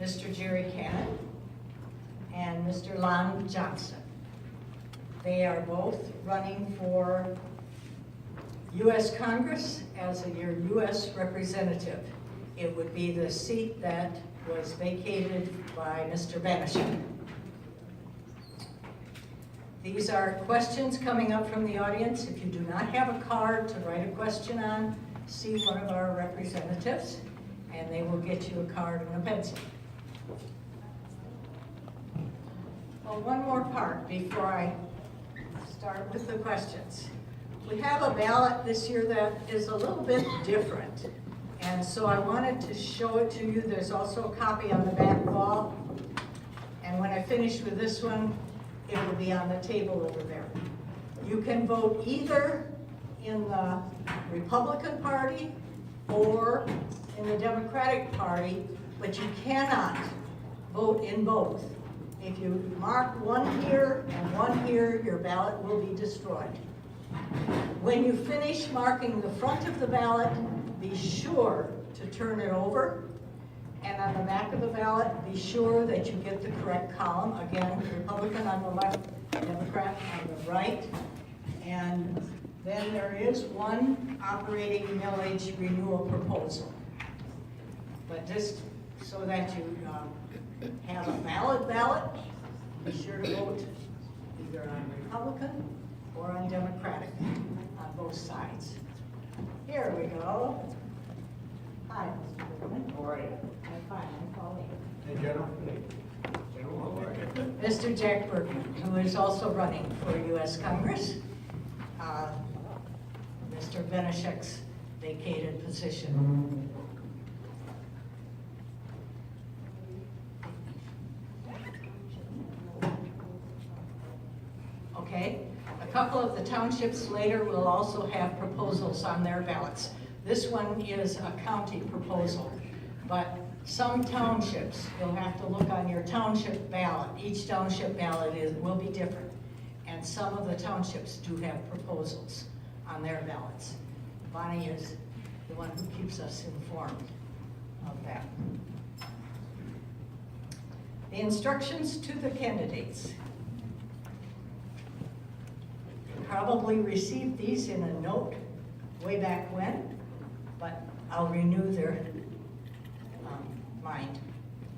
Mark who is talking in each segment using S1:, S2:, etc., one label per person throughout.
S1: Mr. Jerry Cannon and Mr. Lon Johnson. They are both running for U.S. Congress as your U.S. representative. It would be the seat that was vacated by Mr. Banishek. These are questions coming up from the audience. If you do not have a card to write a question on, see one of our representatives, and they will get you a card and a pencil. Well, one more part before I start with the questions. We have a ballot this year that is a little bit different, and so I wanted to show it to you. There's also a copy on the back wall, and when I finish with this one, it will be on the table over there. You can vote either in the Republican Party or in the Democratic Party, but you cannot vote in both. If you mark one here and one here, your ballot will be destroyed. When you finish marking the front of the ballot, be sure to turn it over. And on the back of the ballot, be sure that you get the correct column. Again, Republican on the left, Democrat on the right. And then there is one operating millage renewal proposal. But just so that you have a valid ballot, be sure to vote either on Republican or on Democratic on both sides. Here we go. Hi, Mr. Goodman.
S2: How are you?
S1: I'm fine, I'm Pauline.
S2: Hey, General. General, how are you?
S1: Mr. Jack Bergman, who is also running for U.S. Congress. Mr. Banishek's vacated position. Okay, a couple of the townships later will also have proposals on their ballots. This one is a county proposal, but some townships, you'll have to look on your township ballot. Each township ballot will be different, and some of the townships do have proposals on their ballots. Bonnie is the one who keeps us informed of that. The instructions to the candidates. You probably received these in a note way back when, but I'll renew their mind.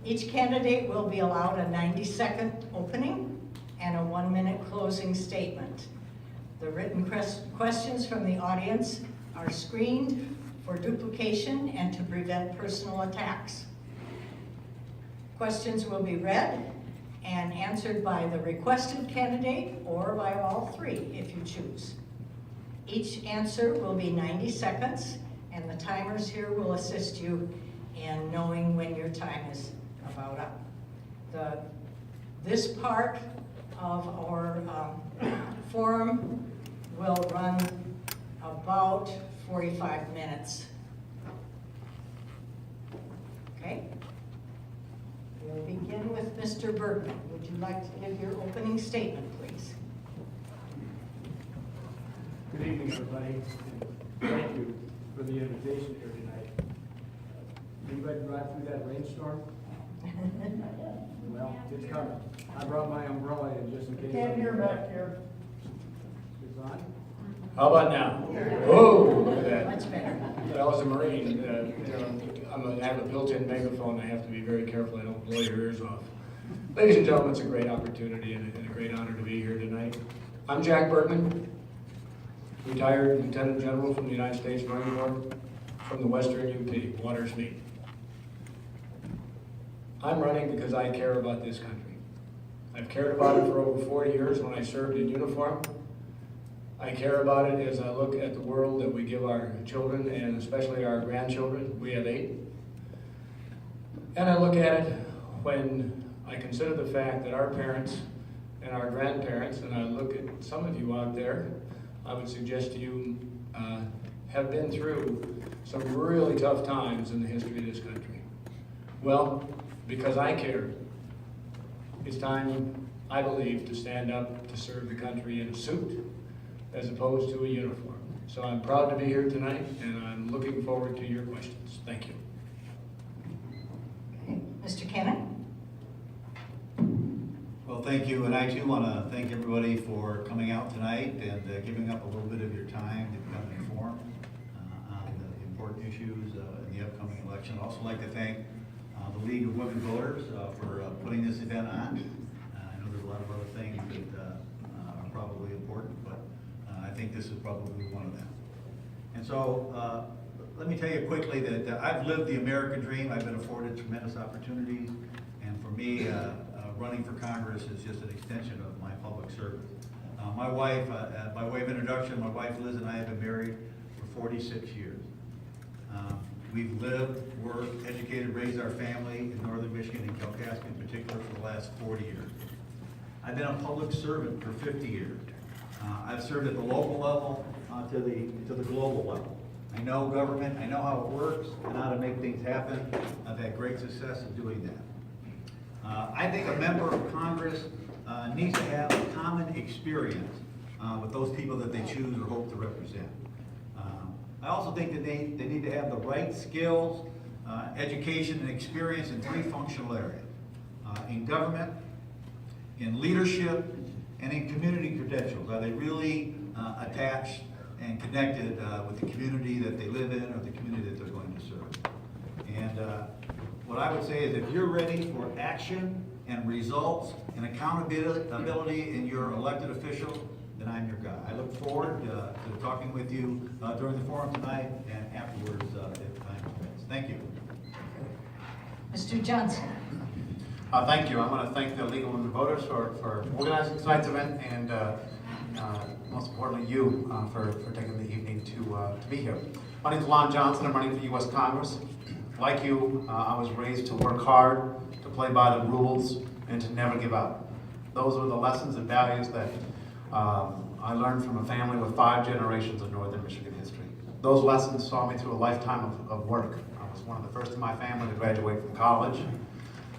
S1: Each candidate will be allowed a 90-second opening and a 1-minute closing statement. The written questions from the audience are screened for duplication and to prevent personal attacks. Questions will be read and answered by the requested candidate or by all three if you choose. Each answer will be 90 seconds, and the timers here will assist you in knowing when your time is about up. This part of our forum will run about 45 minutes. Okay? We'll begin with Mr. Bergman. Would you like to give your opening statement, please?
S2: Good evening, everybody. Thank you for the invitation here tonight. Anybody drive through that rainstorm? Well, it's coming. I brought my umbrella in just in case.
S3: Can't hear back here.
S2: It's on?
S4: How about now? Oh, look at that.
S1: Much better.
S4: Well, as a Marine, I have a built-in megaphone. I have to be very careful I don't blow your ears off. Ladies and gentlemen, it's a great opportunity and a great honor to be here tonight. I'm Jack Bergman, retired Lieutenant General from the United States Marine Corps from the Western UP, Waters Mead. I'm running because I care about this country. I've cared about it for over 40 years when I served in uniform. I care about it as I look at the world that we give our children and especially our grandchildren. We have 8. And I look at it when I consider the fact that our parents and our grandparents, and I look at some of you out there, I would suggest to you have been through some really tough times in the history of this country. Well, because I care, it's time, I believe, to stand up to serve the country in a suit as opposed to a uniform. So I'm proud to be here tonight, and I'm looking forward to your questions. Thank you.
S1: Okay. Mr. Cannon?
S3: thank you, and I too want to thank everybody for coming out tonight and giving up a little bit of your time to become informed on the important issues in the upcoming election. I'd also like to thank the League of Women Voters for putting this event on. I know there's a lot of other things that are probably important, but I think this is probably one of them. And so, let me tell you quickly that I've lived the American dream. I've been afforded tremendous opportunities, and for me, running for Congress is just an extension of my public service. My wife, by way of introduction, my wife Liz and I have been married for 46 years. We've lived, worked, educated, raised our family in northern Michigan and Kalkaska in particular for the last 40 years. I've been a public servant for 50 years. I've served at the local level to the global level. I know government, I know how it works and how to make things happen. I've had great success in doing that. I think a member of Congress needs to have a common experience with those people that they choose or hope to represent. I also think that they need to have the right skills, education, and experience in three functional areas. In government, in leadership, and in community credentials. Are they really attached and connected with the community that they live in or the community that they're going to serve? And what I would say is if you're ready for action and results and accountability in your elected official, then I'm your guy. I look forward to talking with you during the forum tonight and afterwards if time permits. Thank you.
S1: Mr. Johnson.
S5: Thank you. I want to thank the League of Women Voters for organizing tonight's event and most importantly you for taking the evening to be here. My name is Lon Johnson. I'm running for U.S. Congress. Like you, I was raised to work hard, to play by the rules, and to never give up. Those were the lessons and values that I learned from a family with 5 generations of Northern Michigan history. Those lessons saw me through a lifetime of work. I was one of the first in my family to graduate from college.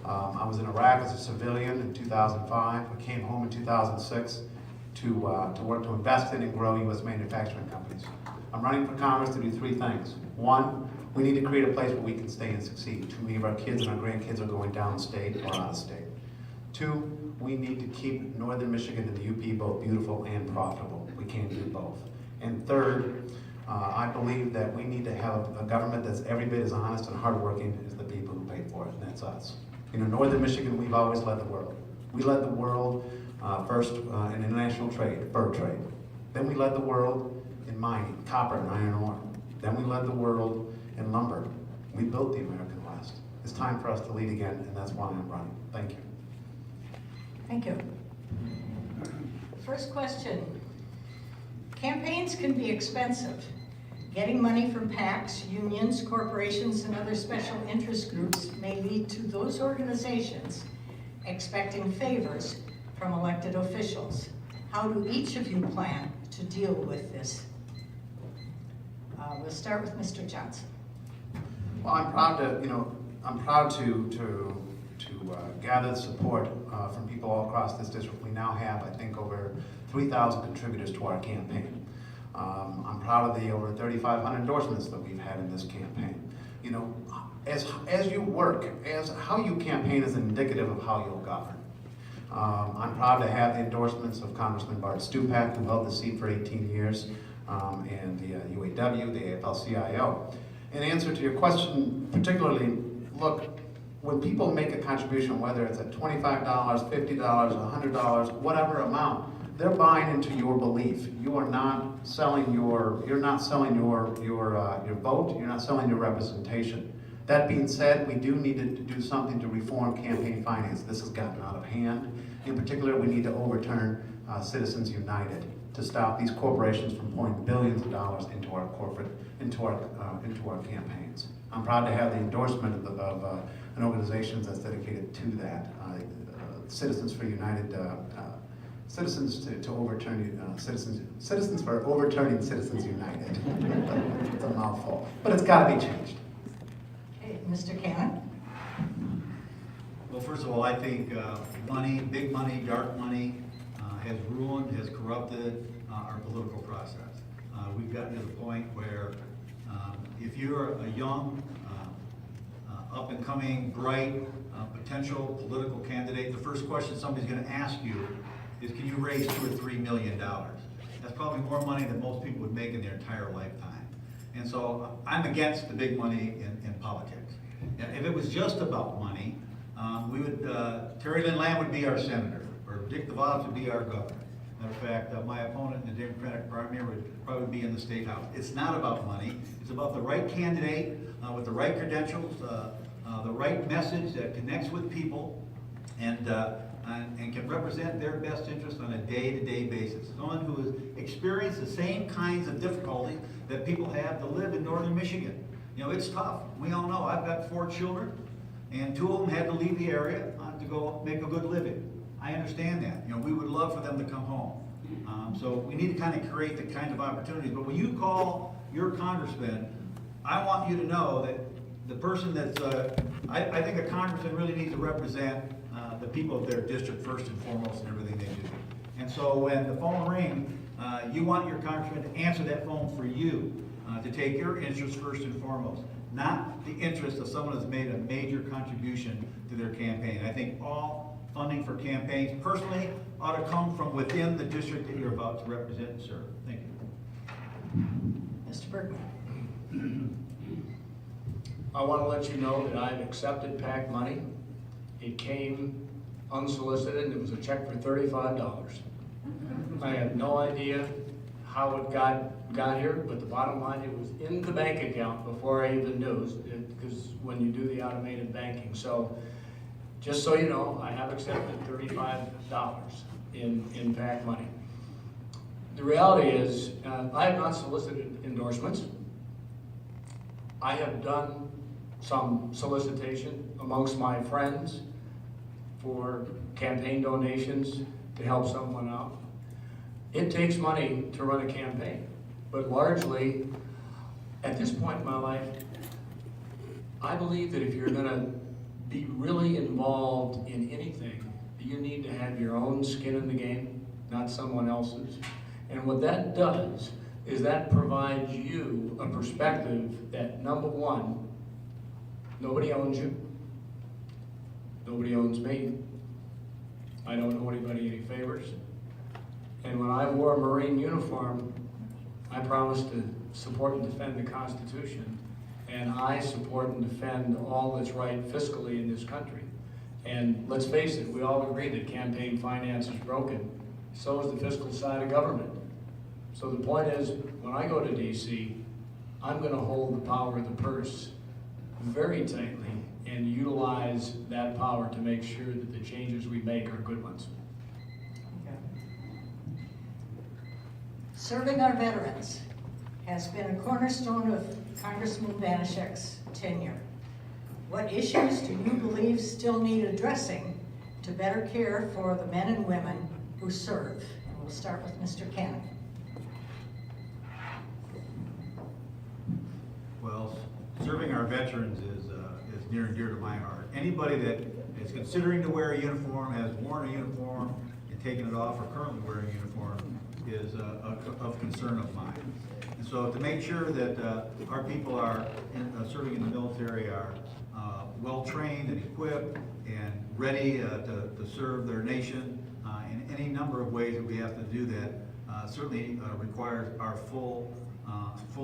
S5: I was in Iraq as a civilian in 2005. I came home in 2006 to work to invest in and grow U.S. manufacturing companies. I'm running for Congress to do 3 things. 1, we need to create a place where we can stay and succeed. Too many of our kids and our grandkids are going downstate or out of state. 2, we need to keep Northern Michigan and the UP both beautiful and profitable. We can't do both. And 3rd, I believe that we need to have a government that's every bit as honest and hardworking as the people who pay for it, and that's us. You know, Northern Michigan, we've always led the world. We led the world first in international trade, fur trade. Then we led the world in mining, copper and iron ore. Then we led the world in lumber. We built the American West. It's time for us to lead again, and that's why I'm running. Thank you.
S1: Thank you. First question. Campaigns can be expensive. Getting money from PACs, unions, corporations, and other special interest groups may lead to those organizations expecting favors from elected officials. How do each of you plan to deal with this? We'll start with Mr. Johnson.
S5: Well, I'm proud to gather support from people all across this district. We now have, I think, over 3,000 contributors to our campaign. I'm proud of the over 3,500 endorsements that we've had in this campaign. You know, as you work, as how you campaign is indicative of how you'll govern. I'm proud to have the endorsements of Congressman Bart Stupak, who held the seat for 18 years, and the UAW, the AFL-CIO. In answer to your question, particularly, look, when people make a contribution, whether it's at $25, $50, $100, whatever amount, they're buying into your belief. You are not selling your vote. You're not selling your representation. That being said, we do need to do something to reform campaign finance. This has gotten out of hand. In particular, we need to overturn Citizens United to stop these corporations from pouring billions of dollars into our campaigns. I'm proud to have the endorsement of an organization that's dedicated to that, Citizens for United. Citizens for Overturning Citizens United. It's a mouthful, but it's got to be changed.
S1: Okay, Mr. Cannon.
S3: Well, first of all, I think money, big money, dark money, has ruined, has corrupted our political process. We've gotten to the point where if you're a young up-and-coming, bright, potential political candidate, the first question somebody's gonna ask you is, can you raise $2 or $3 million? That's probably more money than most people would make in their entire lifetime. And so I'm against the big money in politics. And if it was just about money, Terry Lynn Lamb would be our senator, or Dick DeVos would be our governor. Matter of fact, my opponent in the Democratic primary would probably be in the State House. It's not about money. It's about the right candidate with the right credentials, the right message that connects with people, and can represent their best interest on a day-to-day basis. Someone who has experienced the same kinds of difficulties that people have to live in northern Michigan. You know, it's tough. We all know. I've got 4 children, and 2 of them had to leave the area to go make a good living. I understand that. You know, we would love for them to come home. So we need to kind of create the kind of opportunities. But when you call your congressman, I want you to know that the person that's, I think a congressman really needs to represent the people of their district first and foremost in everything they do. And so when the phone rings, you want your congressman to answer that phone for you, to take your interests first and foremost, not the interest of someone that's made a major contribution to their campaign. I think all funding for campaigns, personally, ought to come from within the district that you're about to represent and serve. Thank you.
S1: Mr. Bergman.
S4: I want to let you know that I've accepted PAC money. It came unsolicited, and it was a check for $35. I have no idea how it got here, but the bottom line, it was in the bank account before I even knew, because when you do the automated banking. So, just so you know, I have accepted $35 in PAC money. The reality is, I have not solicited endorsements. I have done some solicitation amongst my friends for campaign donations to help someone out. It takes money to run a campaign, but largely, at this point in my life, I believe that if you're gonna be really involved in anything, you need to have your own skin in the game, not someone else's. And what that does is that provides you a perspective that, number one, nobody owns you. Nobody owns me. I don't owe anybody any favors. And when I wore a Marine uniform, I promised to support and defend the Constitution. And I support and defend all that's right fiscally in this country. And let's face it, we all agree that campaign finance is broken. So is the fiscal side of government. So the point is, when I go to DC, I'm going to hold the power of the purse very tightly and utilize that power to make sure that the changes we make are good ones.
S1: Serving our veterans has been a cornerstone of Congressman Banashek's tenure. What issues do you believe still need addressing to better care for the men and women who serve? And we'll start with Mr. Cannon.
S3: Well, serving our veterans is near and dear to my heart. Anybody that is considering to wear a uniform, has worn a uniform and taken it off, or currently wearing a uniform, is of concern of mine. And so to make sure that our people are serving in the military are well trained and equipped and ready to serve their nation in any number of ways that we have to do that certainly requires our full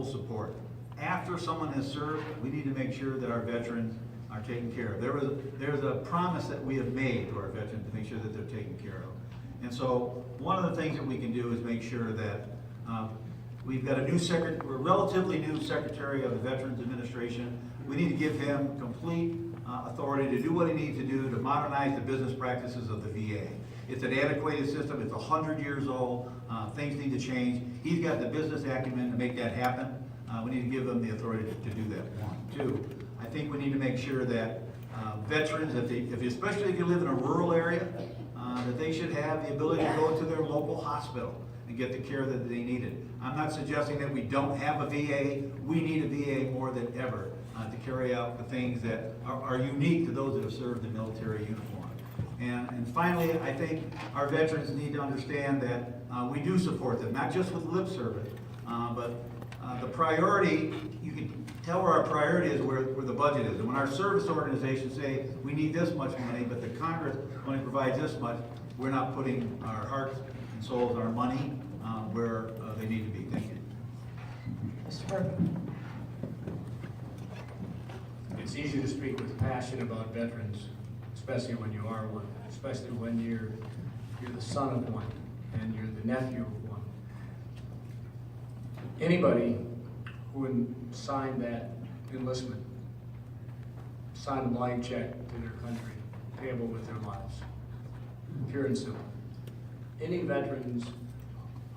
S3: support. After someone has served, we need to make sure that our veterans are taken care of. There's a promise that we have made to our veterans to make sure that they're taken care of. And so one of the things that we can do is make sure that we've got a relatively new Secretary of the Veterans Administration. We need to give him complete authority to do what he needs to do to modernize the business practices of the VA. It's an antiquated system. It's 100 years old. Things need to change. He's got the business acumen to make that happen. We need to give them the authority to do that. 1. 2, I think we need to make sure that veterans, especially if you live in a rural area, that they should have the ability to go to their local hospital and get the care that they needed. I'm not suggesting that we don't have a VA. We need a VA more than ever to carry out the things that are unique to those that have served the military uniform. And finally, I think our veterans need to understand that we do support them, not just with lip service, but the priority, you can tell where our priority is, where the budget is. And when our service organizations say, we need this much money, but the Congress only provides this much, we're not putting our hearts and souls and our money where they need to be. Thank you.
S1: Mr. Burton.
S4: It's easy to speak with passion about veterans, especially when you are one, especially when you're the son of one and you're the nephew of one. Anybody who signed that enlistment signed a blank check to their country, payable with their lives, pure and simple. Any veterans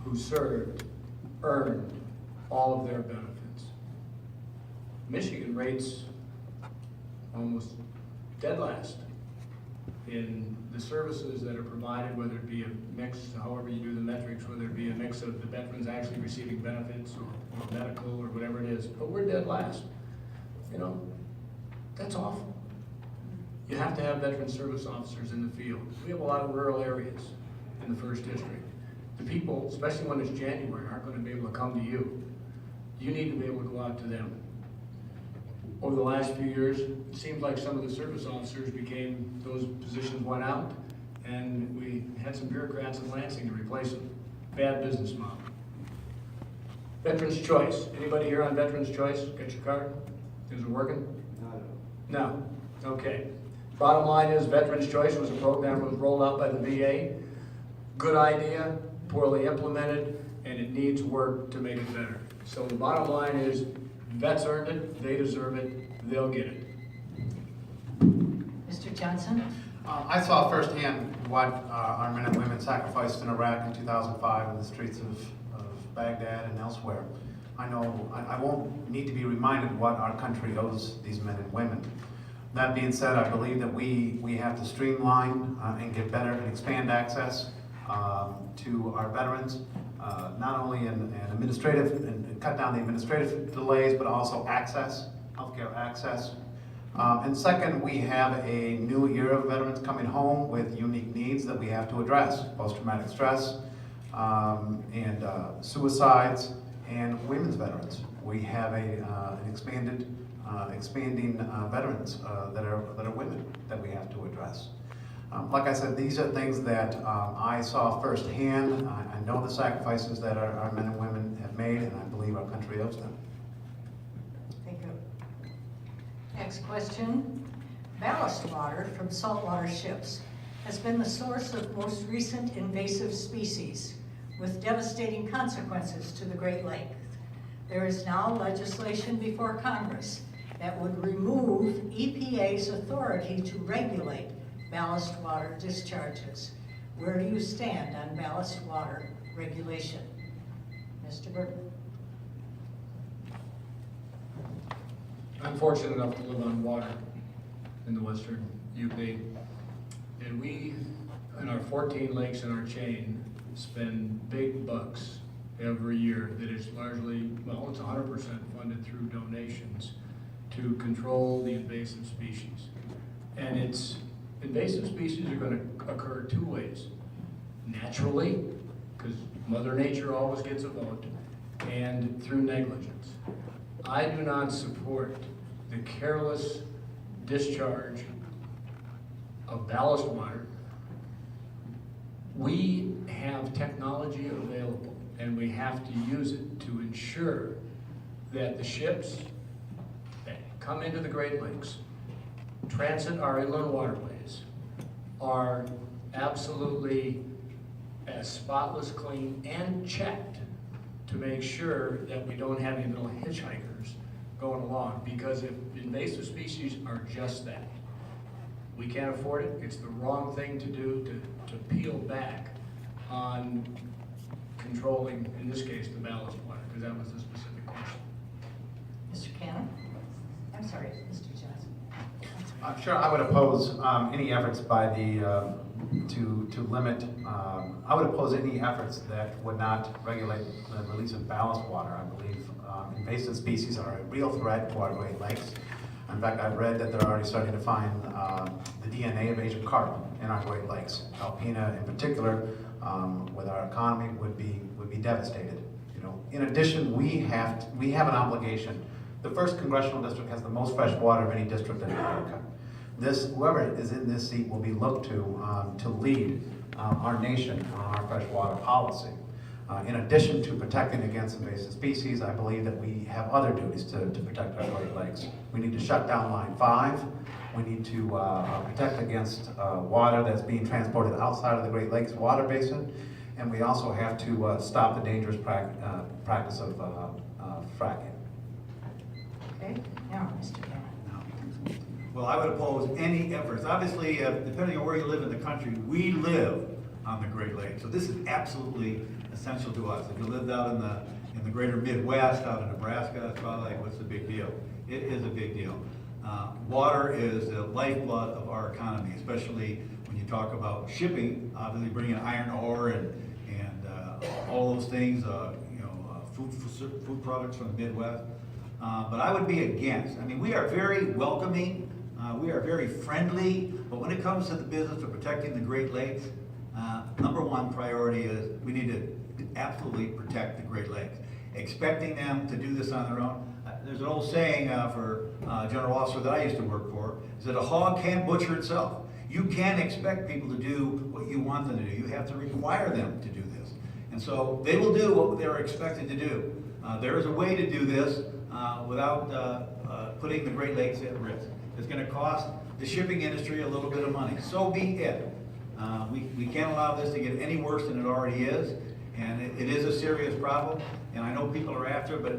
S4: who served earned all of their benefits. Michigan rates almost dead last in the services that are provided, whether it be a mix, however you do the metrics, whether it be a mix of the veterans actually receiving benefits or medical or whatever it is, but we're dead last. You know, that's awful. You have to have veteran service officers in the field. We have a lot of rural areas in the 1st District. The people, especially when it's January, aren't going to be able to come to you. You need to be able to go out to them. Over the last few years, it seems like some of the service officers those positions went out, and we had some bureaucrats in Lansing to replace them. Bad business model. Veterans Choice. Anybody here on Veterans Choice? Got your card? Is it working? No. Okay. Bottom line is Veterans Choice was a program that was rolled out by the VA. Good idea, poorly implemented, and it needs work to make it better. So the bottom line is vets earned it, they deserve it, they'll get it.
S1: Mr. Johnson?
S5: I saw firsthand what our men and women sacrificed in Iraq in 2005 in the streets of Baghdad and elsewhere. I know I won't need to be reminded what our country owes these men and women. That being said, I believe that we have to streamline and get better and expand access to our veterans, not only in administrative and cut down the administrative delays, but also access, healthcare access. And second, we have a new era of veterans coming home with unique needs that we have to address: post-traumatic stress and suicides, and women's veterans. We have an expanding veterans that are women that we have to address. Like I said, these are things that I saw firsthand. I know the sacrifices that our men and women have made, and I believe our country owes them.
S1: Thank you. Next question. Ballast water from saltwater ships has been the source of most recent invasive species, with devastating consequences to the Great Lakes. There is now legislation before Congress that would remove EPA's authority to regulate ballast water discharges. Where do you stand on ballast water regulation? Mr. Burton.
S4: I'm fortunate enough to live on water in the western UP. And we, in our 14 lakes in our chain, spend big bucks every year that is largely, well, it's 100% funded through donations to control the invasive species. And invasive species are going to occur 2 ways. Naturally, because Mother Nature always gets a vote, and through negligence. I do not support the careless discharge of ballast water. We have technology available, and we have to use it to ensure that the ships that come into the Great Lakes, transit our inland waterways, are absolutely as spotless, clean, and checked to make sure that we don't have any little hitchhikers going along, because if invasive species are just that. We can't afford it. It's the wrong thing to do to peel back on controlling, in this case, the ballast water, because that was the specific question.
S1: Mr. Cannon? I'm sorry, Mr. Johnson.
S5: I'm sure I would oppose any efforts by the to limit. I would oppose any efforts that would not regulate the release of ballast water. I believe invasive species are a real threat to our Great Lakes. In fact, I've read that they're already starting to find the DNA of Asian carp in our Great Lakes. Alpena, in particular, with our economy, would be devastated. You know, in addition, we have an obligation The first congressional district has the most fresh water of any district in America. Whoever is in this seat will be looked to lead our nation on our freshwater policy. In addition to protecting against invasive species, I believe that we have other duties to protect our Great Lakes. We need to shut down Line 5. We need to protect against water that's being transported outside of the Great Lakes water basin. And we also have to stop the dangerous practice of fracking.
S1: Okay, now, Mr. Cannon.
S3: Well, I would oppose any efforts. Obviously, depending on where you live in the country, we live on the Great Lakes. So this is absolutely essential to us. If you lived out in the greater Midwest, out in Nebraska, it's probably like, what's the big deal? It is a big deal. Water is the lifeblood of our economy, especially when you talk about shipping, obviously bringing iron ore and all those things, food products from the Midwest. But I would be against. I mean, we are very welcoming, we are very friendly, but when it comes to the business of protecting the Great Lakes, number one priority is we need to absolutely protect the Great Lakes. Expecting them to do this on their own. There's an old saying for a general officer that I used to work for, is that a hog can't butcher itself. You can't expect people to do what you want them to do. You have to require them to do this. And so they will do what they're expected to do. There is a way to do this without putting the Great Lakes at risk. It's going to cost the shipping industry a little bit of money. So be it. We can't allow this to get any worse than it already is. And it is a serious problem. And I know people are after it, but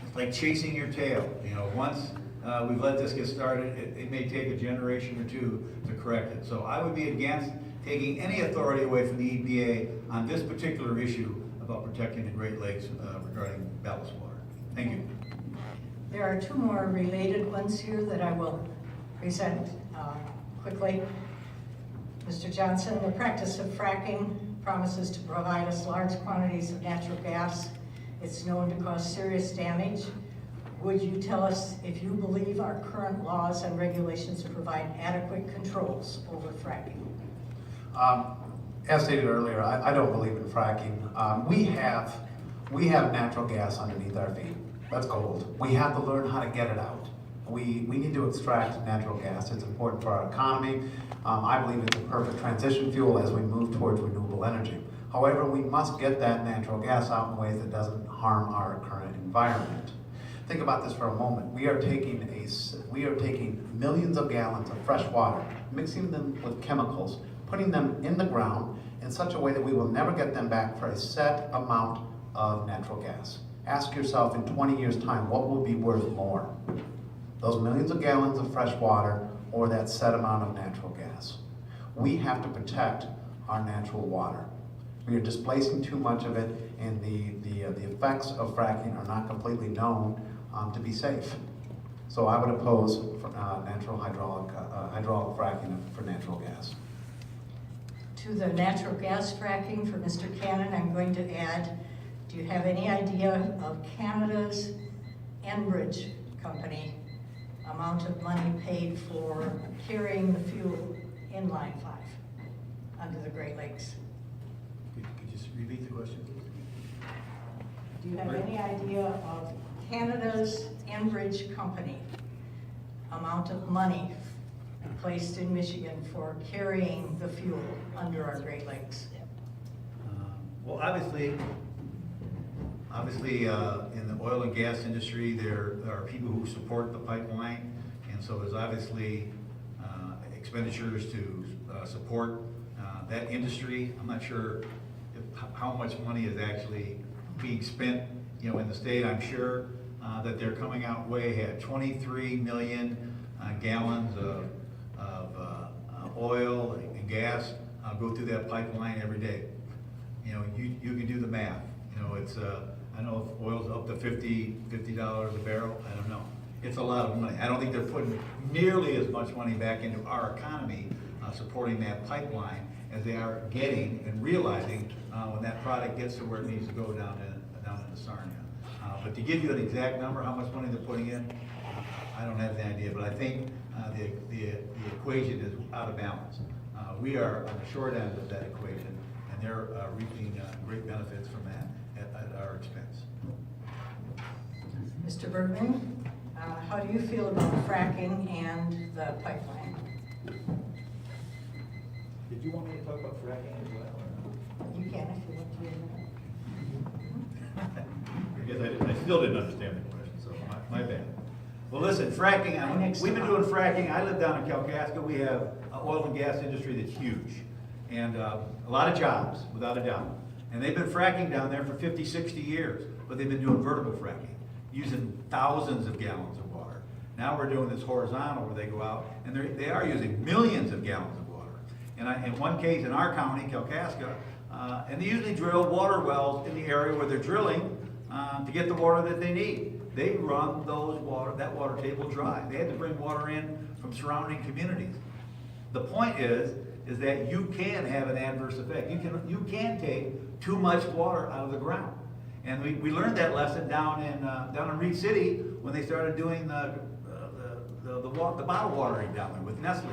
S3: it's like chasing your tail. You know, once we've let this get started, it may take a generation or two to correct it. So I would be against taking any authority away from the EPA on this particular issue about protecting the Great Lakes regarding ballast water. Thank you.
S1: There are two more related ones here that I will present quickly. Mr. Johnson, the practice of fracking promises to provide us large quantities of natural gas. It's known to cause serious damage. Would you tell us if you believe our current laws and regulations provide adequate controls over fracking?
S5: As stated earlier, I don't believe in fracking. We have natural gas underneath our feet. That's gold. We have to learn how to get it out. We need to extract natural gas. It's important for our economy. I believe it's a perfect transition fuel as we move towards renewable energy. However, we must get that natural gas out in ways that doesn't harm our current environment. Think about this for a moment. We are taking millions of gallons of fresh water, mixing them with chemicals, putting them in the ground in such a way that we will never get them back for a set amount of natural gas. Ask yourself in 20 years' time, what will be worth more? Those millions of gallons of fresh water or that set amount of natural gas? We have to protect our natural water. We are displacing too much of it, and the effects of fracking are not completely known to be safe. So I would oppose natural hydraulic fracking for natural gas.
S1: To the natural gas fracking for Mr. Cannon, I'm going to add, do you have any idea of Canada's Enbridge company amount of money paid for carrying the fuel in Line 5 under the Great Lakes?
S3: Could you just repeat the question, please?
S1: Do you have any idea of Canada's Enbridge company amount of money placed in Michigan for carrying the fuel under our Great Lakes?
S3: Well, obviously, in the oil and gas industry, there are people who support the pipeline, and so there's obviously expenditures to support that industry. I'm not sure how much money is actually being spent, in the state. I'm sure that they're coming out way ahead. 23 million gallons of oil and gas go through that pipeline every day. You can do the math. It's I know if oil's up to $50 a barrel. I don't know. It's a lot of money. I don't think they're putting nearly as much money back into our economy supporting that pipeline as they are getting and realizing when that product gets to where it needs to go down in the Sarnia. But to give you an exact number, how much money they're putting in, I don't have the idea. But I think the equation is out of balance. We are on the short end of that equation, and they're reaping great benefits from that at our expense.
S1: Mr. Bergman? How do you feel about fracking and the pipeline?
S3: Did you want me to talk about fracking as well?
S1: You can if you want to.
S3: I still didn't understand the question, so my bad. Well, listen, fracking, we've been doing fracking. I live down in Kalkaska. We have an oil and gas industry that's huge. And a lot of jobs, without a doubt. And they've been fracking down there for 50, 60 years. But they've been doing vertical fracking, using thousands of gallons of water. Now we're doing this horizontal where they go out, and they are using millions of gallons of water. And in one case in our county, Kalkaska, and they usually drill water wells in the area where they're drilling to get the water that they need. They run that water table dry. They had to bring water in from surrounding communities. The point is that you can have an adverse effect. You can take too much water out of the ground. And we learned that lesson down in Reed City when they started doing the bottle watering down there with Nestle.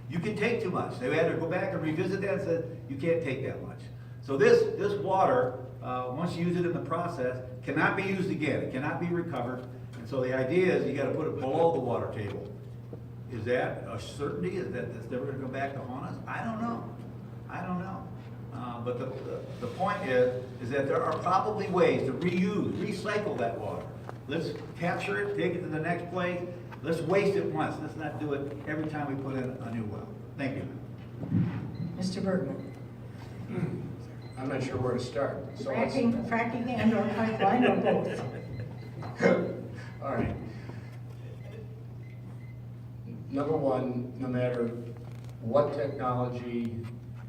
S3: You can take too much. They had to go back and revisit that and said, you can't take that much. So this water, once you use it in the process, cannot be used again. It cannot be recovered. And so the idea is you got to put it below the water table. Is that a certainty? Is that it's never going to come back to haunt us? I don't know. But the point is that there are probably ways to reuse, recycle that water. Let's capture it, take it to the next place. Let's waste it once. Let's not do it every time we put in a new well. Thank you.
S1: Mr. Bergman?
S4: I'm not sure where to start. So
S1: Fracking and or pipeline or both?
S4: all right. Number one, no matter what technology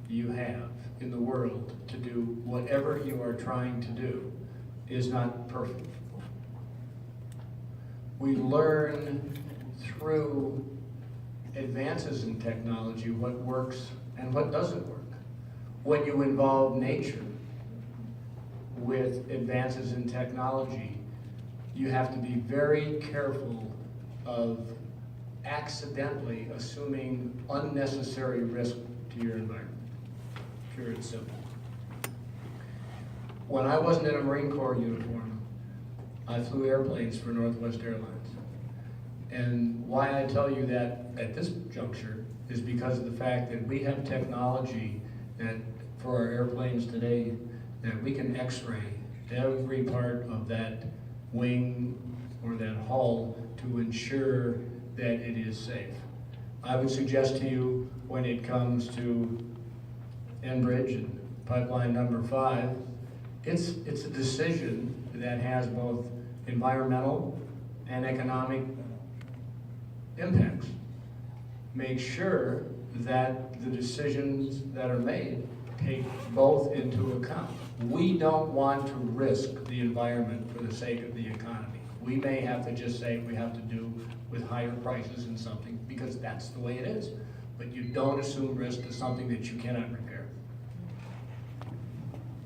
S4: you have in the world to do whatever you are trying to do is not perfect. We learn through advances in technology what works and what doesn't work. When you involve nature with advances in technology, you have to be very careful of accidentally assuming unnecessary risk to your environment, pure and simple. When I wasn't in a Marine Corps uniform, I flew airplanes for Northwest Airlines. And why I tell you that at this juncture is because of the fact that we have technology that for our airplanes today that we can x-ray every part of that wing or that hull to ensure that it is safe. I would suggest to you when it comes to Enbridge and pipeline number 5, it's a decision that has both environmental and economic impacts. Make sure that the decisions that are made take both into account. We don't want to risk the environment for the sake of the economy. We may have to just say we have to do with higher prices in something because that's the way it is. But you don't assume risk to something that you cannot repair.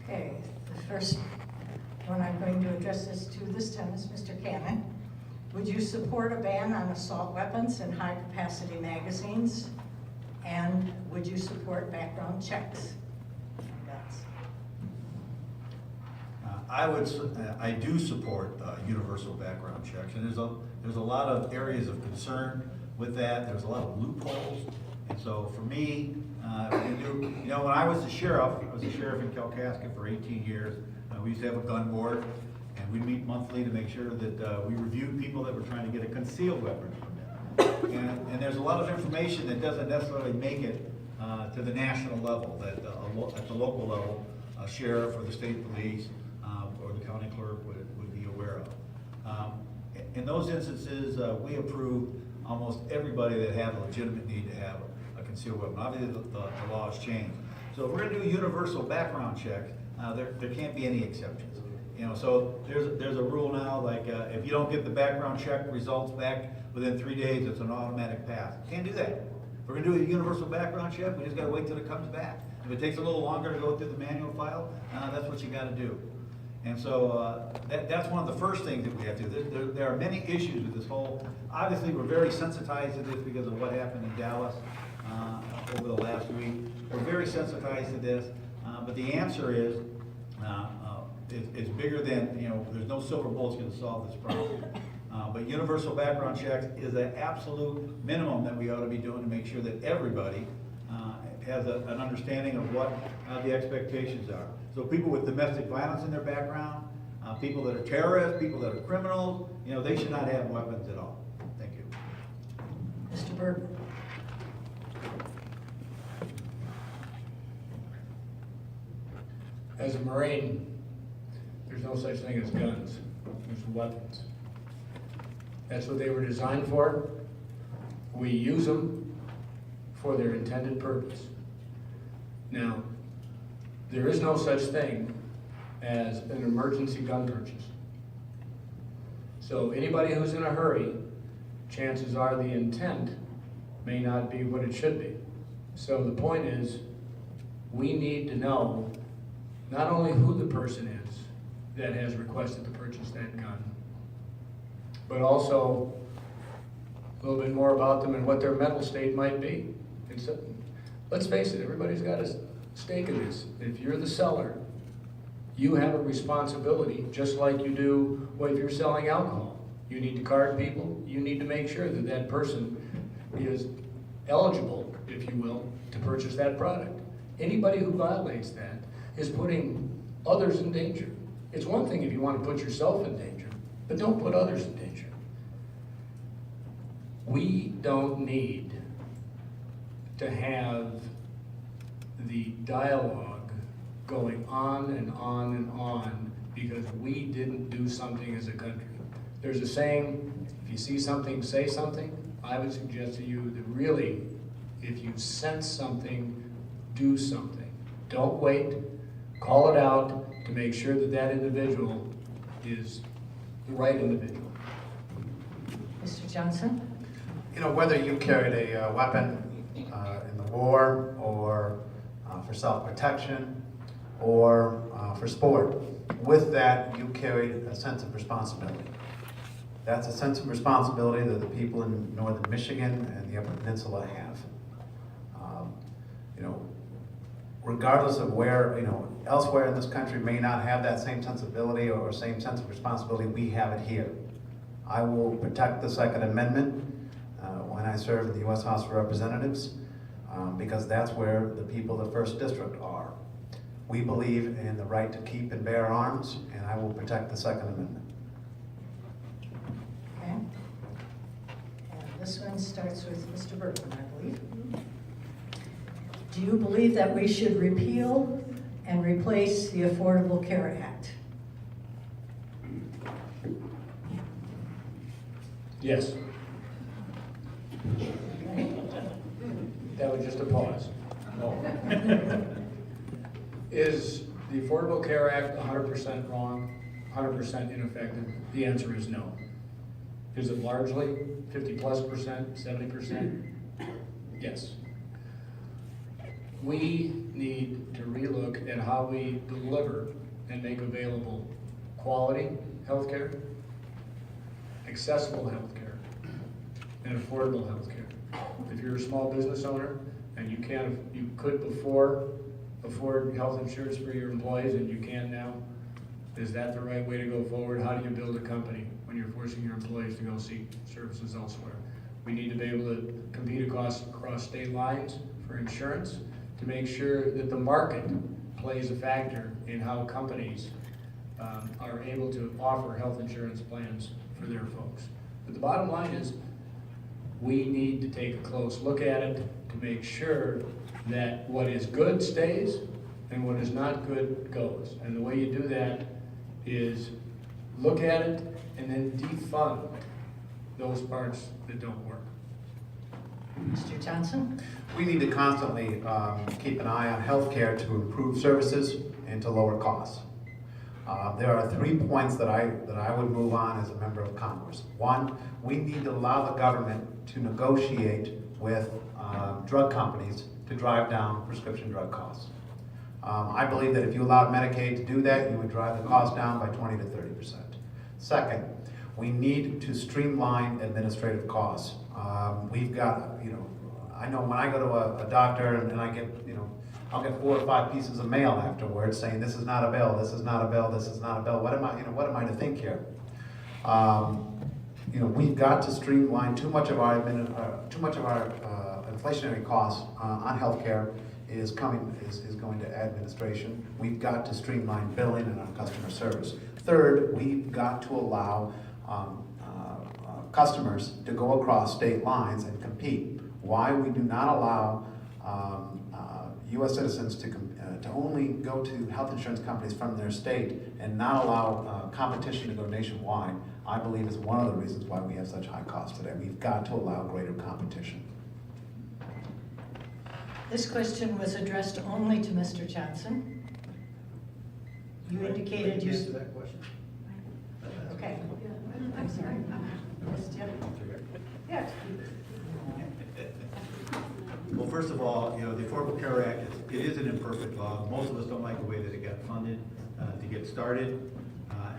S1: Okay, the first one I'm going to address this to this time is Mr. Cannon. Would you support a ban on assault weapons and high-capacity magazines? And would you support background checks?
S3: I do support universal background checks, and there's a lot of areas of concern with that. There's a lot of loopholes, and so for me, when I was a sheriff in Kalkaska for 18 years. We used to have a gun board, and we meet monthly to make sure that we reviewed people that were trying to get a concealed weapon permit. And there's a lot of information that doesn't necessarily make it to the national level, that at the local level, a sheriff or the state police or the county clerk would be aware of. In those instances, we approve almost everybody that have a legitimate need to have a concealed weapon. Obviously, the law has changed. So if we're going to do universal background checks, there can't be any exceptions. So there's a rule now, like if you don't get the background check results back within 3 days, it's an automatic pass. Can't do that. If we're going to do a universal background check, we just got to wait till it comes back. If it takes a little longer to go through the manual file, that's what you got to do. And so that's one of the first things that we have to do. There are many issues with this whole. Obviously, we're very sensitized to this because of what happened in Dallas over the last week. We're very sensitized to this, but the answer is bigger than, there's no silver bullets going to solve this problem. But universal background checks is an absolute minimum that we ought to be doing to make sure that everybody has an understanding of what the expectations are. So people with domestic violence in their background, people that are terrorists, people that are criminals, they should not have weapons at all. Thank you.
S1: Mr. Bergman.
S4: As a Marine, there's no such thing as guns. There's weapons. That's what they were designed for. We use them for their intended purpose. Now, there is no such thing as an emergency gun purchase. So anybody who's in a hurry, chances are the intent may not be what it should be. So the point is, we need to know not only who the person is that has requested to purchase that gun, but also a little bit more about them and what their mental state might be. Let's face it, everybody's got a stake in this. If you're the seller, you have a responsibility, just like you do if you're selling alcohol. You need to card people. You need to make sure that that person is eligible, if you will, to purchase that product. Anybody who violates that is putting others in danger. It's one thing if you want to put yourself in danger, but don't put others in danger. We don't need to have the dialogue going on and on and on because we didn't do something as a country. There's a saying, if you see something, say something. I would suggest to you that really, if you sense something, do something. Don't wait, call it out to make sure that that individual is the right individual.
S1: Mr. Johnson?
S5: Whether you carried a weapon in the war or for self-protection or for sport, with that you carried a sense of responsibility. That's a sense of responsibility that the people in northern Michigan and the Upper Peninsula have. Regardless of where, elsewhere in this country may not have that same sensibility or same sense of responsibility, we have it here. I will protect the Second Amendment when I serve in the U.S. House of Representatives because that's where the people of the First District are. We believe in the right to keep and bear arms, and I will protect the Second Amendment.
S1: Okay. And this one starts with Mr. Bergman, I believe. Do you believe that we should repeal and replace the Affordable Care Act?
S4: Yes.
S1: Okay.
S4: That was just a pause. Is the Affordable Care Act 100% wrong, 100% ineffective? The answer is no. Is it largely 50+%, 70%? Yes. We need to relook at how we deliver and make available quality healthcare, accessible healthcare, and affordable healthcare. If you're a small business owner and you could before afford health insurance for your employees and you can now, is that the right way to go forward? How do you build a company when you're forcing your employees to go seek services elsewhere? We need to be able to compete across state lines for insurance to make sure that the market plays a factor in how companies are able to offer health insurance plans for their folks. But the bottom line is, we need to take a close look at it to make sure that what is good stays and what is not good goes. And the way you do that is look at it and then defund those parts that don't work.
S1: Mr. Johnson?
S5: We need to constantly keep an eye on healthcare to improve services and to lower costs. There are 3 points that I would move on as a member of Congress. One, we need to allow the government to negotiate with drug companies to drive down prescription drug costs. I believe that if you allowed Medicaid to do that, you would drive the cost down by 20 to 30%. Second, we need to streamline administrative costs. We've got, I know when I go to a doctor and I get, I'll get 4 or 5 pieces of mail afterwards saying this is not a bill, this is not a bill, this is not a bill. What am I to think here? you know, we've got to streamline too much of our inflationary costs on healthcare is going to administration. We've got to streamline billing and our customer service. Third, we've got to allow customers to go across state lines and compete. Why we do not allow U.S. citizens to only go to health insurance companies from their state and not allow competition to go nationwide, I believe is one of the reasons why we have such high costs today. We've got to allow greater competition.
S1: This question was addressed only to Mr. Johnson. You indicated you...
S3: Answer that question.
S1: Okay. I'm sorry. Missed you. Yeah.
S3: Well, first of all, you know, the Affordable Care Act, it is an imperfect law. Most of us don't like the way that it got funded to get started.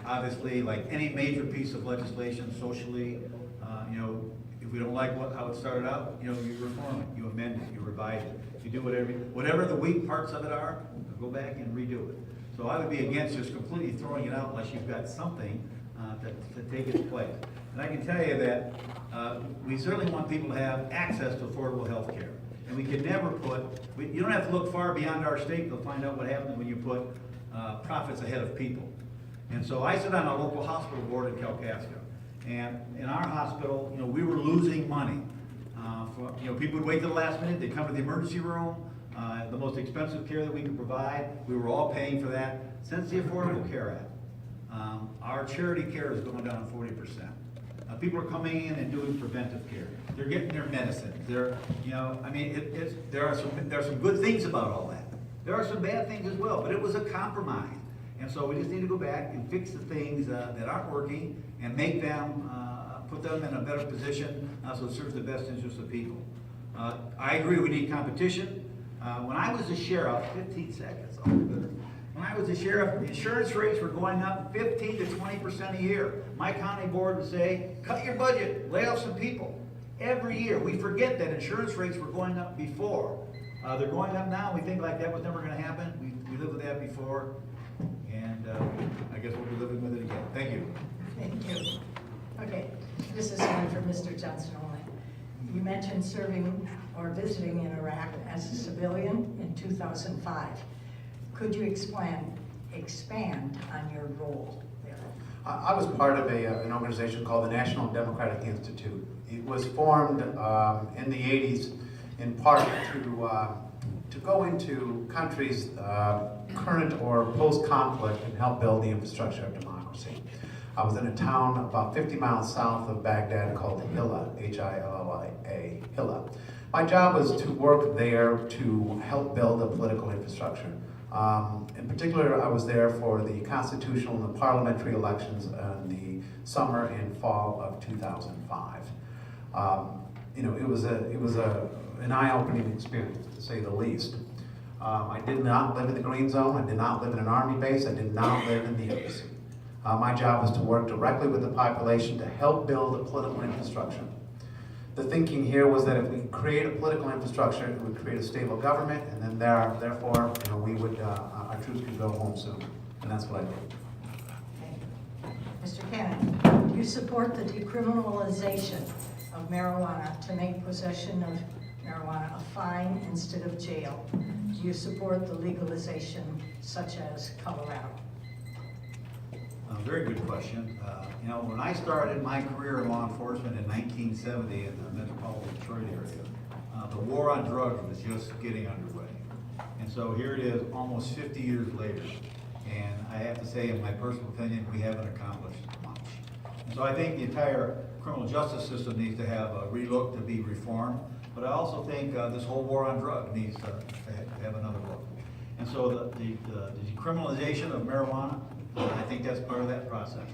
S3: Obviously, like any major piece of legislation socially, you know, if we don't like how it started out, you know, you reform it, you amend it, you revise it. You do whatever the weak parts of it are, go back and redo it. So I would be against just completely throwing it out unless you've got something to take its place. And I can tell you that we certainly want people to have access to affordable health care. And we can never you don't have to look far beyond our state to find out what happens when you put profits ahead of people. And so I sit on a local hospital board in Kalkaska. And in our hospital, you know, we were losing money. You know, people would wait till the last minute, they'd come to the emergency room, the most expensive care that we could provide, we were all paying for that. Since the Affordable Care Act, our charity care is going down 40%. People are coming in and doing preventive care. They're getting their medicine. They're, you know, I mean, there are some good things about all that. There are some bad things as well, but it was a compromise. And so we just need to go back and fix the things that aren't working and make them, put them in a better position so it serves the best interests of people. I agree we need competition. When I was a sheriff, 15 seconds, oh goodness. When I was a sheriff, the insurance rates were going up 15 to 20% a year. My county board would say, cut your budget, lay off some people. Every year, we forget that insurance rates were going up before. They're going up now, we think like that was never gonna happen. We lived with that before, and I guess we'll be living with it again. Thank you.
S1: Thank you. Okay, this is one for Mr. Johnson only. You mentioned serving or visiting in Iraq as a civilian in 2005. Could you expand on your role there?
S5: I was part of an organization called the National Democratic Institute. It was formed in the 80s in part to go into countries current or post-conflict and help build the infrastructure of democracy. I was in a town about 50 miles south of Baghdad called Hilla, H-I-L-L-A, Hilla. My job was to work there to help build a political infrastructure. In particular, I was there for the constitutional and the parliamentary elections in the summer and fall of 2005. You know, it was an eye-opening experience, to say the least. I did not live in the Green Zone. I did not live in an army base. I did not live in the embassy. My job was to work directly with the population to help build a political infrastructure. The thinking here was that if we create a political infrastructure, it would create a stable government, and then therefore, you know, we would, our troops could go home soon. And that's what I did.
S1: Okay. Mr. Cannon, do you support the decriminalization of marijuana to make possession of marijuana a fine instead of jail? Do you support the legalization such as Colorado?
S3: Very good question. You know, when I started my career in law enforcement in 1970 in the metropolitan Detroit area, the war on drugs was just getting underway. And so here it is almost 50 years later. And I have to say, in my personal opinion, we haven't accomplished much. And so I think the entire criminal justice system needs to have a relook, to be reformed. But I also think this whole war on drugs needs to have another look. And so the decriminalization of marijuana, I think that's part of that process.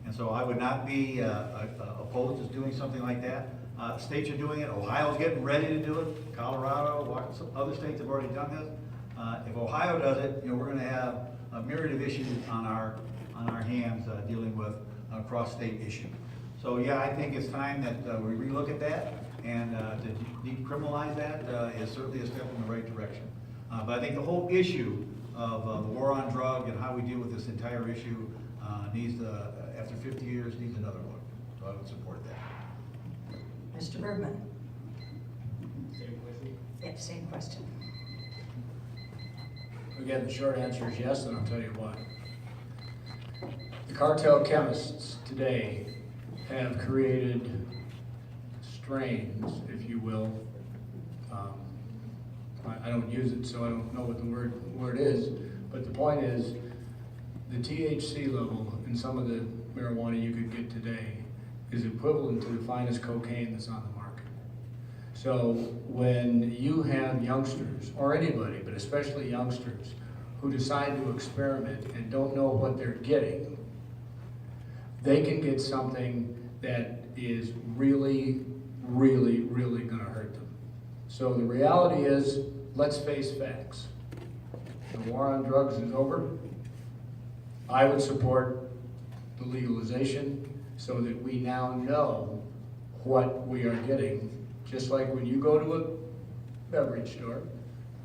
S3: And so I would not be opposed to doing something like that. States are doing it. Ohio's getting ready to do it. Colorado, some other states have already done this. If Ohio does it, you know, we're going to have a myriad of issues on our hands dealing with cross-state issues. So yeah, I think it's time that we relook at that, and to decriminalize that is certainly a step in the right direction. But I think the whole issue of the war on drug and how we deal with this entire issue needs to, after 50 years, needs another look. So I would support that.
S1: Mr. Bergman?
S2: Same question?
S1: Yep, same question.
S4: Again, the short answer is yes, and I'll tell you why. The cartel chemists today have created strains, if you will. I don't use it, so I don't know what the word is, but the point is, the THC level in some of the marijuana you could get today is equivalent to the finest cocaine that's on the market. So when you have youngsters, or anybody, but especially youngsters, who decide to experiment and don't know what they're getting, they can get something that is really, really, really gonna hurt them. So the reality is, let's face facts. The war on drugs is over. I would support the legalization so that we now know what we are getting. Just like when you go to a beverage store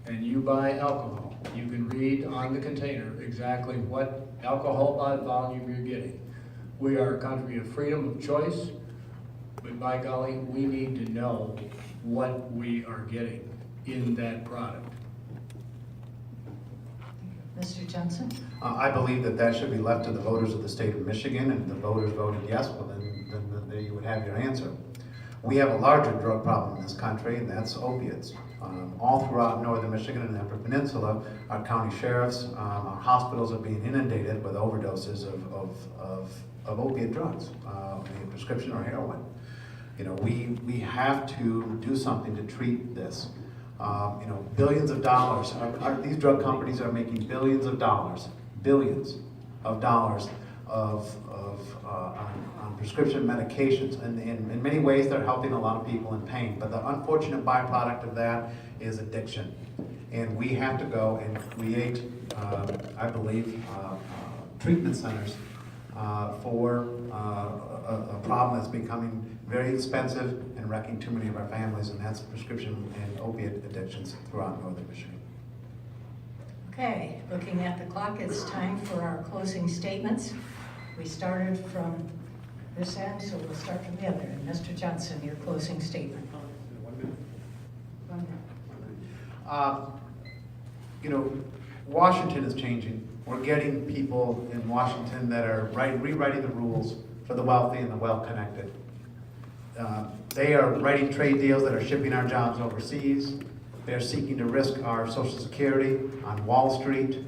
S4: and you buy alcohol, you can read on the container exactly what alcohol by volume you're getting. We are a country of freedom of choice, but by golly, we need to know what we are getting in that product.
S1: Mr. Johnson?
S5: I believe that that should be left to the voters of the state of Michigan, and if the voters voted yes, well then there you would have your answer. We have a larger drug problem in this country, and that's opiates. All throughout northern Michigan and the Upper Peninsula, our county sheriffs, our hospitals are being inundated with overdoses of opiate drugs, be it prescription or heroin. You know, we have to do something to treat this. You know, billions of dollars. These drug companies are making billions of dollars on prescription medications, and in many ways they're helping a lot of people in pain. But the unfortunate byproduct of that is addiction, and we have to go and create, I believe, treatment centers for a problem that's becoming very expensive and wrecking too many of our families, and that's prescription and opiate addictions throughout northern Michigan.
S1: Okay, looking at the clock, it's time for our closing statements. We started from this end, so we'll start from the other end. Mr. Johnson, your closing statement.
S2: 1 minute.
S1: 1 minute.
S5: You know, Washington is changing. We're getting people in Washington that are rewriting the rules for the wealthy and the well-connected. They are writing trade deals that are shipping our jobs overseas. They're seeking to risk our Social Security on Wall Street.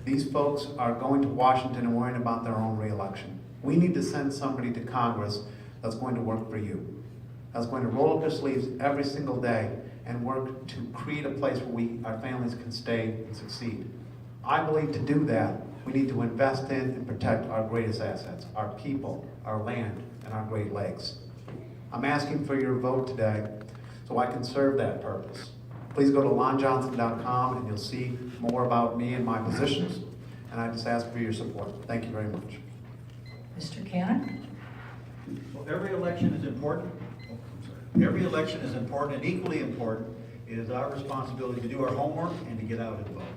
S5: These folks are going to Washington and worrying about their own re-election. We need to send somebody to Congress that's going to work for you, that's going to roll up their sleeves every single day and work to create a place where our families can stay and succeed. I believe to do that, we need to invest in and protect our greatest assets, our people, our land, and our Great Lakes. I'm asking for your vote today so I can serve that purpose. Please go to lonjohnson.com and you'll see more about me and my positions, and I just ask for your support. Thank you very much.
S1: Mr. Cannon?
S3: Well, every election is important. Every election is important, and equally important is our responsibility to do our homework and to get out and vote.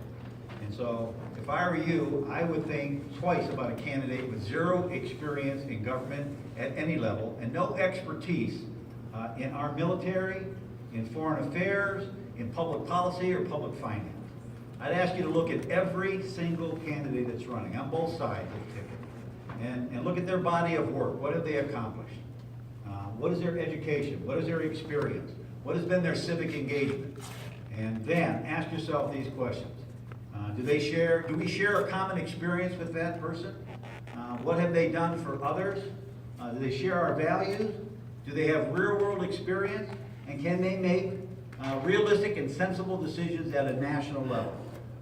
S3: And so, if I were you, I would think twice about a candidate with zero experience in government at any level and no expertise in our military, in foreign affairs, in public policy, or public finance. I'd ask you to look at every single candidate that's running on both sides of the ticket and look at their body of work. What have they accomplished? What is their education? What is their experience? What has been their civic engagement? And then ask yourself these questions. Do we share a common experience with that person? What have they done for others? Do they share our values? Do they have real-world experience? And can they make realistic and sensible decisions at a national level?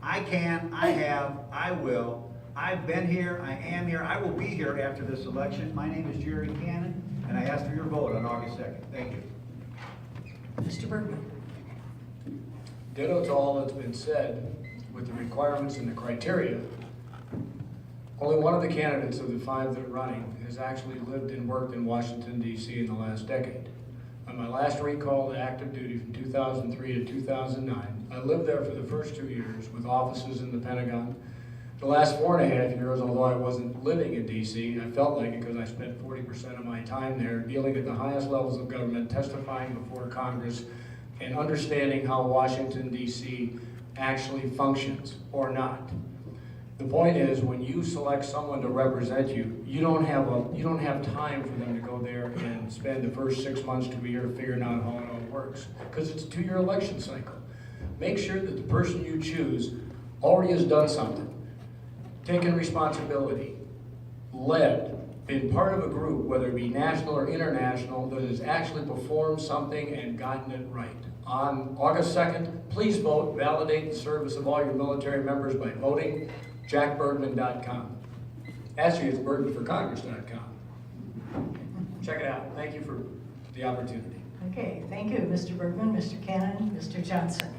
S3: I can, I have, I will. I've been here, I am here, I will be here after this election. My name is Jerry Cannon, and I ask for your vote on August 2nd. Thank you.
S1: Mr. Bergman?
S4: Ditto to all that's been said with the requirements and the criteria. Only one of the candidates of the 5 that are running has actually lived and worked in Washington, D.C. in the last decade. On my last recall to active duty from 2003 to 2009, I lived there for the first 2 years with offices in the Pentagon, The last 4.5 years, although I wasn't living in DC, I felt like it because I spent 40% of my time there dealing at the highest levels of government, testifying before Congress, and understanding how Washington, DC actually functions or not. The point is, when you select someone to represent you, you don't have time for them to go there and spend the first 6 months to a year figuring out how it all works, because it's a 2-year election cycle. Make sure that the person you choose already has done something, taken responsibility, led, been part of a group, whether it be national or international, that has actually performed something and gotten it right. On August 2nd, please vote, validate the service of all your military members by voting jackbergman.com. Actually, it's burdenforcongress.com. Check it out. Thank you for the opportunity.
S1: Okay, thank you, Mr. Bergman, Mr. Cannon, Mr. Johnson.